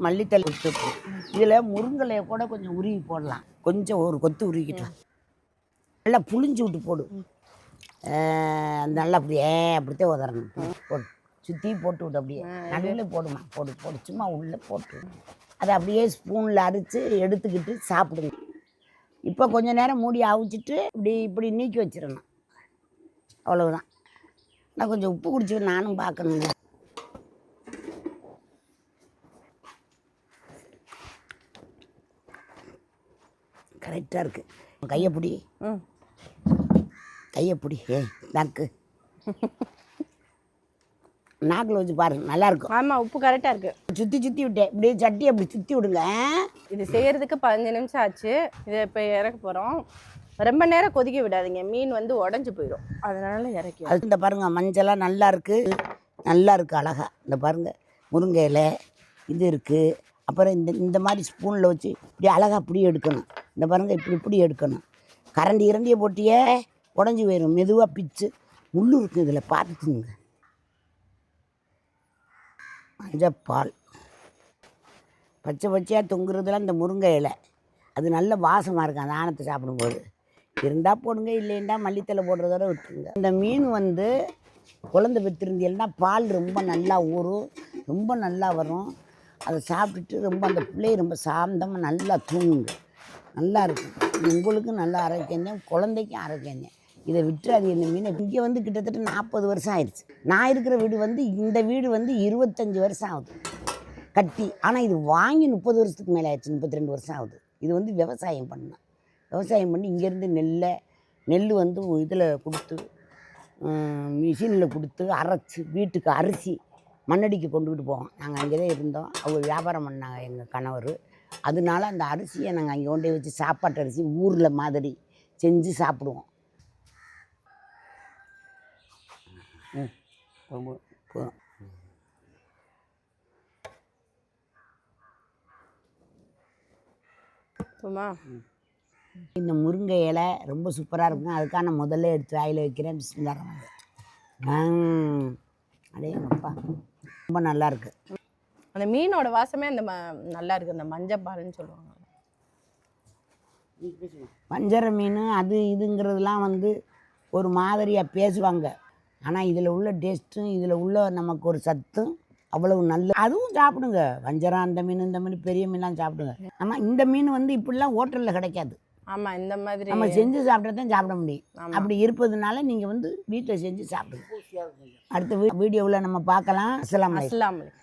மல்லித்தலை கொடுத்து இதில் முருங்கலையை கூட கொஞ்சம் உருவி போடலாம். கொஞ்சம் ஒரு கொத்து உருவிக்கிட்டலாம். நல்லா புளிஞ்சு விட்டு போடு. நல்லா அப்படியே அப்படித்தான் உதறணும். போடு சுற்றி போட்டு விட்டு அப்படியே நடுவில் போடுமா. போடு போடு சும்மா உள்ளே போட்டு அதை அப்படியே ஸ்பூனில் அரித்து எடுத்துக்கிட்டு சாப்பிடுங்க. இப்போ கொஞ்சம் நேரம் மூடி அவிச்சிட்டு இப்படி நீக்கி வச்சிடணும். அவ்வளவுதான். நான் கொஞ்சம் உப்பு குடிச்சு நானும் பார்க்கணுங்க. கரெக்டாக இருக்குது. கையப்பிடி கையப்பிடி நாக்கில் வச்சு பாருங்க, நல்லாயிருக்கும். ஆமாம், உப்பு கரெக்டாக இருக்குது. சுற்றி விட்டேன். இப்படியே சட்டி அப்படி சுற்றி விடுங்க. இது செய்கிறதுக்கு 15 நிமிஷம் ஆச்சு. இதை இப்போ இறக்க போகிறோம். ரொம்ப நேரம் கொதிக்க விடாதீங்க, மீன் வந்து உடஞ்சி போயிடும். அதனால இறக்கி அது இந்த பாருங்கள், மஞ்சளாக நல்லா இருக்குது. அழகாக இந்த பாருங்கள், முருங்கை இலை இது இருக்குது. அப்புறம் இந்த மாதிரி ஸ்பூனில் வச்சு இப்படி அழகாக இப்படி எடுக்கணும். இந்த பாருங்கள், இப்படி எடுக்கணும். இரண்டியை போட்டியே உடஞ்சி போயிடும். மெதுவாக பிச்சு முள் இருக்குது இதில், பார்த்துட்டுங்க. மஞ்சப்பால் பச்சையாக தொங்குறதுலாம் இந்த முருங்கை இலை, அது நல்ல வாசமாக இருக்கும். அந்த ஆணத்தை சாப்பிடும்போது இருந்தால் போடுங்க, இல்லைன்னா மல்லித்தலை போடுறதோட விட்டுருங்க. இந்த மீன் வந்து குழந்தை பெற்றிருந்தீங்கன்னா பால் ரொம்ப நல்லா ஊறும், ரொம்ப நல்லா வரும். அதை சாப்பிட்டுட்டு ரொம்ப அந்த பிள்ளையை ரொம்ப சாந்தமாக நல்லா தூங்குங்க. நல்லா இருக்கும். உங்களுக்கும் நல்லா ஆரோக்கியம், குழந்தைக்கும் ஆரோக்கியம். இதை விட்டுறாது. இந்த மீனை இங்கே வந்து கிட்டத்தட்ட 40 வருஷம் ஆயிடுச்சு. நான் இருக்கிற வீடு வந்து இந்த வீடு வந்து 25 வருஷம் ஆகுது கட்டி. ஆனால் இது வாங்கி 30 வருஷத்துக்கு மேலே ஆயிடுச்சு. 32 வருஷம் ஆகுது. இது வந்து விவசாயம் பண்ணி இங்கேருந்து நெல் வந்து இதில் கொடுத்து மிஷினில் கொடுத்து அரைச்சி வீட்டுக்கு அரிசி மண்ணடிக்கு கொண்டுக்கிட்டு போவோம். நாங்கள் அங்கே தான் இருந்தோம். அவங்க வியாபாரம் பண்ணாங்க எங்கள் கணவர். அதனால அந்த அரிசியை நாங்கள் அங்கே கொண்டு வச்சு சாப்பாட்டு அரிசி ஊரில் மாதிரி செஞ்சு சாப்பிடுவோம். இந்த முருங்கை இலை ரொம்ப சூப்பராக இருக்கும். அதுக்காக நான் முதல்ல எடுத்து வாயில் வைக்கிறேன். பிஸ்மில்லாஹ் ரஹ்மான். அடேங்கப்பா, ரொம்ப நல்லா இருக்கு. அந்த மீனோட வாசமே அந்த நல்லா இருக்கு. அந்த மஞ்சப்பால்னு சொல்லுவாங்க. வஞ்சர மீன் அது இதுங்கிறதுலாம் வந்து ஒரு மாதிரியாக பேசுவாங்க. ஆனால் இதில் உள்ள டேஸ்ட்டும் இதில் உள்ள நமக்கு ஒரு சத்தும் அவ்வளவு நல்ல. அதுவும் சாப்பிடுங்க. வஞ்சரம் அந்த மீன் இந்த மீன் பெரிய மீன்லாம் சாப்பிடுங்க. ஆனால் இந்த மீன் வந்து இப்படிலாம் ஹோட்டலில் கிடைக்காது. ஆமாம், இந்த மாதிரி நம்ம செஞ்சு சாப்பிட்டா சாப்பிட முடியும். அப்படி இருப்பதுனால நீங்கள் வந்து வீட்டில் செஞ்சு சாப்பிடுங்க. அடுத்த வீடியோவில் நம்ம பார்க்கலாம். அஸ்ஸலாமு அலைக்கும்.